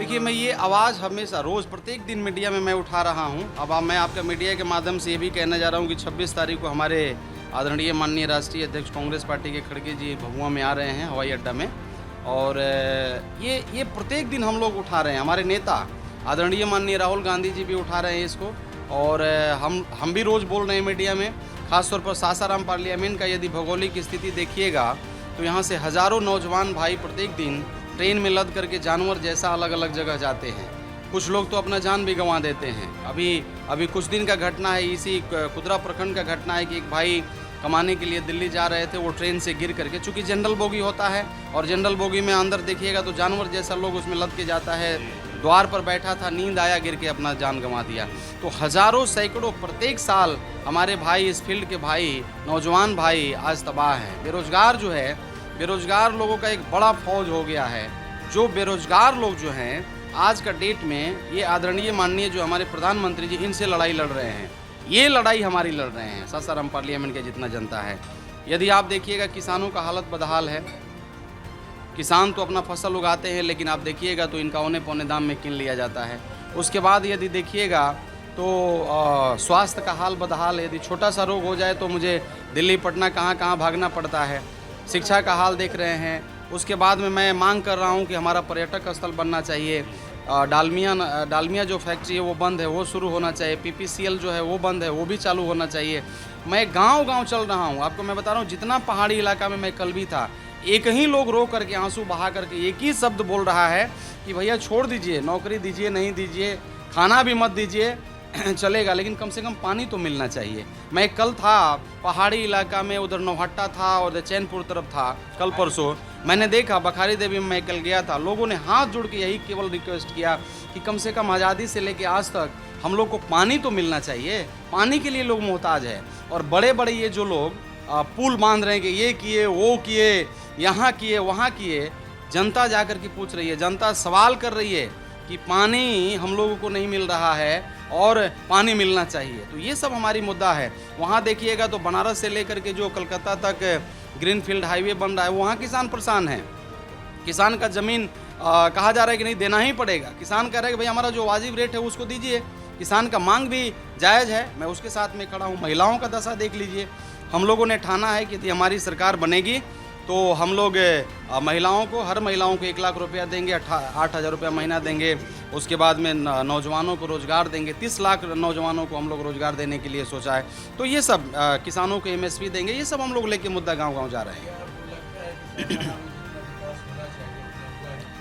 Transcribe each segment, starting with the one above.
देखिए, मैं ये आवाज़ हमेशा रोज़ प्रत्येक दिन मीडिया में मैं उठा रहा हूँ। अब मैं आपका मीडिया के माध्यम से ये भी कहना जा रहा हूँ कि 26 तारीख को हमारे आदरणीय माननीय राष्ट्रीय अध्यक्ष कांग्रेस पार्टी के खड़गे जी भभुआ में आ रहे हैं, हवाई अड्डा में। और ये प्रत्येक दिन हम लोग उठा रहे हैं। हमारे नेता आदरणीय माननीय राहुल गांधी जी भी उठा रहे हैं इसको। और हम भी रोज़ बोल रहे हैं मीडिया में। ख़ासतौर पर सासाराम पार्लियामेंट का यदि भौगोलिक स्थिति देखिएगा तो यहाँ से हज़ारों नौजवान भाई प्रत्येक दिन ट्रेन में लद करके जानवर जैसा अलग अलग जगह जाते हैं। कुछ लोग तो अपना जान भी गंवा देते हैं। अभी कुछ दिन का घटना है, इसी कुदरा प्रखंड का घटना है कि एक भाई कमाने के लिए दिल्ली जा रहे थे, वो ट्रेन से गिर करके, चूँकि जनरल बोगी होता है और जनरल बोगी में अंदर देखिएगा तो जानवर जैसा लोग उसमें लद के जाता है। द्वार पर बैठा था, नींद आया, गिर के अपना जान गंवा दिया। तो हज़ारों सैकड़ों प्रत्येक साल हमारे भाई, इस फील्ड के भाई, नौजवान भाई आज तबाह हैं। बेरोज़गार जो है, बेरोज़गार लोगों का एक बड़ा फौज हो गया है। जो बेरोज़गार लोग जो हैं आज का डेट में, ये आदरणीय माननीय जो हमारे प्रधानमंत्री जी, इनसे लड़ाई लड़ रहे हैं। ये लड़ाई हमारी लड़ रहे हैं, सासाराम पार्लियामेंट के जितना जनता है। यदि आप देखिएगा किसानों का हालत बदहाल है। किसान तो अपना फसल उगाते हैं, लेकिन आप देखिएगा तो इनका औने पौने दाम में किन लिया जाता है। उसके बाद यदि देखिएगा तो स्वास्थ्य का हाल बदहाल है। यदि छोटा सा रोग हो जाए तो मुझे दिल्ली पटना कहाँ भागना पड़ता है। शिक्षा का हाल देख रहे हैं। उसके बाद में मैं मांग कर रहा हूं कि हमारा पर्यटक स्थल बनना चाहिए। डालमिया जो फैक्ट्री है वो बंद है, वो शुरू होना चाहिए। PPCL जो है वो बंद है, वो भी चालू होना चाहिए। मैं गांव-गांव चल रहा हूं, आपको मैं बता रहा हूं, जितना पहाड़ी इलाका में मैं कल भी था, एक ही लोग रो करके, आंसू बहा करके एक ही शब्द बोल रहा है कि भैया छोड़ दीजिए, नौकरी दीजिए, नहीं दीजिए, खाना भी मत दीजिए, चलेगा, लेकिन कम से कम पानी तो मिलना चाहिए। मैं कल था पहाड़ी इलाका में, उधर नौहट्टा था और चैनपुर तरफ था कल परसों। मैंने देखा बखारी देवी में मैं कल गया था, लोगों ने हाथ जोड़ के यही केवल रिक्वेस्ट किया कि कम से कम आज़ादी से लेके आज तक हम लोग को पानी तो मिलना चाहिए। पानी के लिए लोग मोहताज है। और बड़े बड़े ये जो लोग पुल बांध रहे हैं कि ये किए, वो किए, यहाँ किए, वहाँ किए, जनता जाकर के पूछ रही है, जनता सवाल कर रही है कि पानी हम लोगों को नहीं मिल रहा है और पानी मिलना चाहिए। तो ये सब हमारी मुद्दा है। वहाँ देखिएगा तो बनारस से लेकर के जो कलकत्ता तक ग्रीनफील्ड हाईवे बन रहा है, वहाँ किसान परेशान है। किसान का ज़मीन कहा जा रहा है कि नहीं देना ही पड़ेगा। किसान कह रहा है कि भाई हमारा जो वाजिब रेट है उसको दीजिए। किसान का मांग भी जायज़ है, मैं उसके साथ में खड़ा हूँ। महिलाओं का दशा देख लीजिए। हम लोगों ने ठाना है कि यदि हमारी सरकार बनेगी तो हम लोग महिलाओं को, हर महिलाओं को 1 लाख रुपया देंगे, 8,000 रुपया महीना देंगे। उसके बाद में नौजवानों को रोज़गार देंगे, 30 लाख नौजवानों को हम लोग रोज़गार देने के लिए सोचा है। तो ये सब किसानों को MSP देंगे। ये सब हम लोग लेके मुद्दा गांव-गांव जा रहे हैं।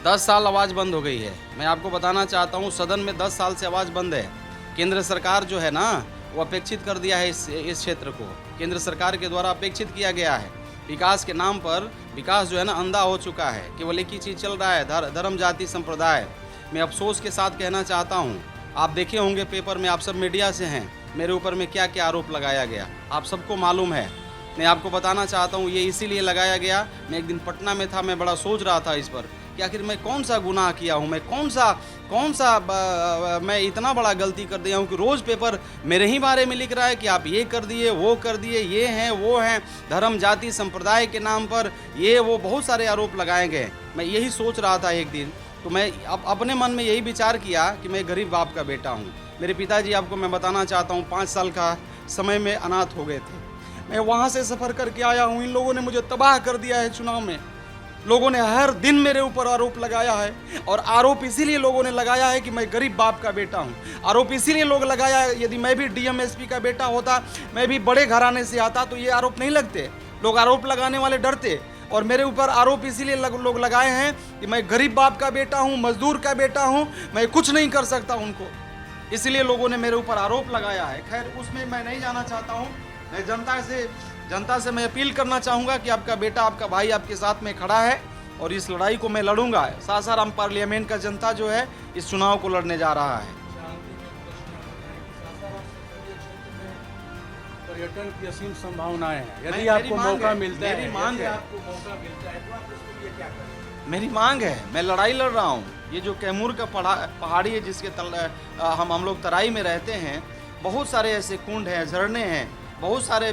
10 साल आवाज़ बंद हो गई है। मैं आपको बताना चाहता हूँ, सदन में 10 साल से आवाज़ बंद है। केंद्र सरकार जो है ना, वो अपेक्षित कर दिया है इस क्षेत्र को। केंद्र सरकार के द्वारा अपेक्षित किया गया है। विकास के नाम पर विकास जो है ना अंधा हो चुका है। केवल एक ही चीज़ चल रहा है, धर्म, जाति, संप्रदाय। मैं अफसोस के साथ कहना चाहता हूँ, आप देखे होंगे पेपर में, आप सब मीडिया से हैं, मेरे ऊपर में क्या क्या आरोप लगाया गया, आप सबको मालूम है। मैं आपको बताना चाहता हूँ, ये इसीलिए लगाया गया। मैं एक दिन पटना में था, मैं बड़ा सोच रहा था इस पर कि आखिर मैं कौन सा गुनाह किया हूँ, मैं मैं इतना बड़ा गलती कर दिया हूँ कि रोज़ पेपर मेरे ही बारे में लिख रहा है कि आप ये कर दिए, वो कर दिए, ये हैं, वो हैं, धर्म, जाति, संप्रदाय के नाम पर ये वो बहुत सारे आरोप लगाए गए। मैं यही सोच रहा था एक दिन, तो मैं अपने मन में यही विचार किया कि मैं गरीब बाप का बेटा हूँ। मेरे पिताजी, आपको मैं बताना चाहता हूँ, 5 साल का समय में अनाथ हो गए थे। मैं वहाँ से सफ़र करके आया हूँ। इन लोगों ने मुझे तबाह कर दिया है चुनाव में। लोगों ने हर दिन मेरे ऊपर आरोप लगाया है, और आरोप इसीलिए लोगों ने लगाया है कि मैं गरीब बाप का बेटा हूं। आरोप इसीलिए लोग लगाया है, यदि मैं भी DMSP का बेटा होता, मैं भी बड़े घराने से आता, तो ये आरोप नहीं लगते। लोग आरोप लगाने वाले डरते। और मेरे ऊपर आरोप इसीलिए लोग लगाए हैं कि मैं गरीब बाप का बेटा हूँ, मजदूर का बेटा हूँ, मैं कुछ नहीं कर सकता उनको। इसलिए लोगों ने मेरे ऊपर आरोप लगाया है। खैर, उसमें मैं नहीं जाना चाहता हूँ। मैं जनता से मैं अपील करना चाहूँगा कि आपका बेटा, आपका भाई आपके साथ में खड़ा है और इस लड़ाई को मैं लड़ूंगा। सासाराम पार्लियामेंट का जनता जो है इस चुनाव को लड़ने जा रहा है। पर्यटन की असीम संभावनाएं हैं। यदि आपको मौका मिलता है, मेरी मांग है, मैं लड़ाई लड़ रहा हूँ। ये जो कैमूर का पहाड़ी है, जिसके हम लोग तराई में रहते हैं, बहुत सारे ऐसे कुंड हैं, झरने हैं, बहुत सारे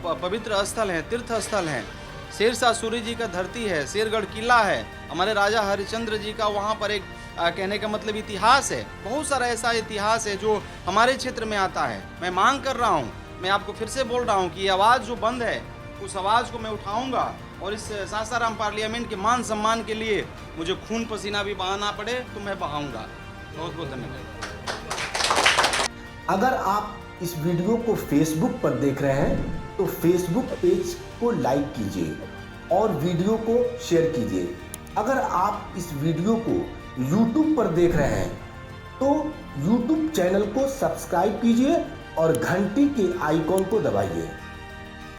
पवित्र स्थल हैं, तीर्थ स्थल हैं। शेरशाह सूरी जी का धरती है, शेरगढ़ किला है, हमारे राजा हरिश्चंद्र जी का वहाँ पर एक कहने का मतलब इतिहास है, बहुत सारा ऐसा इतिहास है जो हमारे क्षेत्र में आता है। मैं मांग कर रहा हूँ, मैं आपको फिर से बोल रहा हूँ कि ये आवाज़ जो बंद है उस आवाज़ को मैं उठाऊंगा और इस सासाराम पार्लियामेंट के मान सम्मान के लिए मुझे खून पसीना भी बहाना पड़े तो मैं बहाऊंगा। बहुत बहुत धन्यवाद। अगर आप इस वीडियो को फेसबुक पर देख रहे हैं तो फेसबुक पेज को लाइक कीजिए और वीडियो को शेयर कीजिए। अगर आप इस वीडियो को YouTube पर देख रहे हैं तो YouTube चैनल को सब्सक्राइब कीजिए और घंटी के आइकॉन को दबाइए।